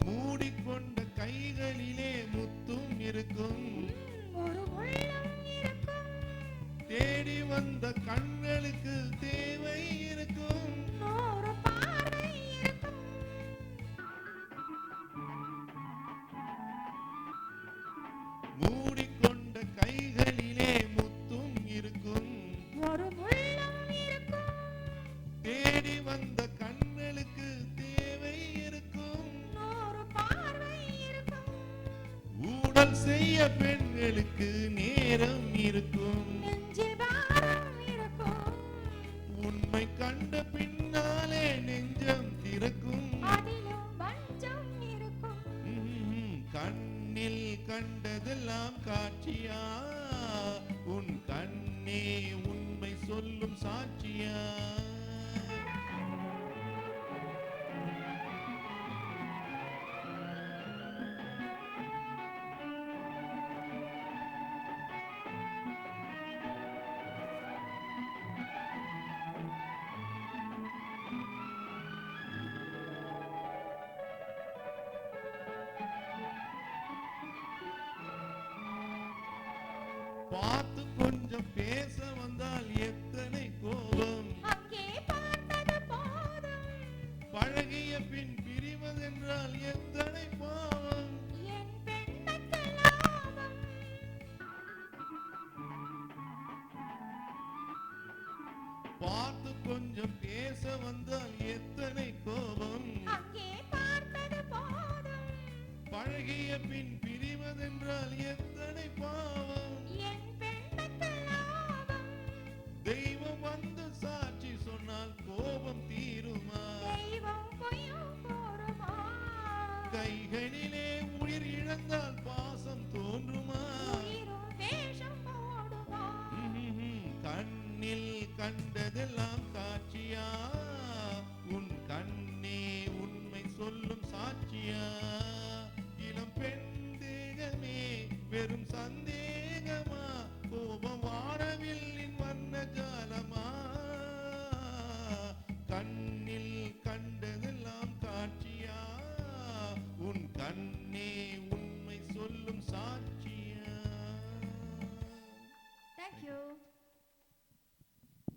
மூடிக்கொண்ட கைகளிலே முத்தும் இருக்கும். ஒரு உள்ளம் இருக்கும். தேடி வந்த கண்களுக்கு தேவை இருக்கும். ஒரு பார்வை இருக்கும். மூடிக்கொண்ட கைகளிலே முத்தும் இருக்கும். ஒரு உள்ளம் இருக்கும். தேடி வந்த கண்களுக்கு தேவை இருக்கும். ஒரு பார்வை இருக்கும். ஊடல் செய்ய பெண்களுக்கு நேரம் இருக்கும். நெஞ்சில் பாரம் இருக்கும். உண்மை கண்ட பின்னாலே நெஞ்சம் திறக்கும். அதிலும் பஞ்சம் இருக்கும். கண்ணில் கண்டதெல்லாம் காட்சியா, உன் கண்ணே உண்மை சொல்லும் சாட்சியா? பார்த்து கொஞ்சம் பேச வந்தால் எத்தனை கோபம். அங்கே பார்த்தது போதும். பழகிய பின் பிரிவதென்றால் எத்தனை பாவம். என் பெண்ணுக்கு லாபம். பார்த்து கொஞ்சம் பேச வந்தால் எத்தனை கோபம். அங்கே பார்த்தது போதும். பழகிய பின் பிரிவதென்றால் எத்தனை பாவம். என் பெண்ணுக்கு லாபம். தெய்வம் வந்து சாட்சி சொன்னால் கோபம் தீருமா? தெய்வம் பொய்யும் கூறுமா? கைகளிலே உயிர் இழந்தால் பாசம் தோன்றுமா? உயிரும் வேஷம் போடுமா? கண்ணில் கண்டதெல்லாம் காட்சியா, உன் கண்ணே உண்மை சொல்லும் சாட்சியா? இளம் பெண் தேகமே வெறும் சந்தேகமா?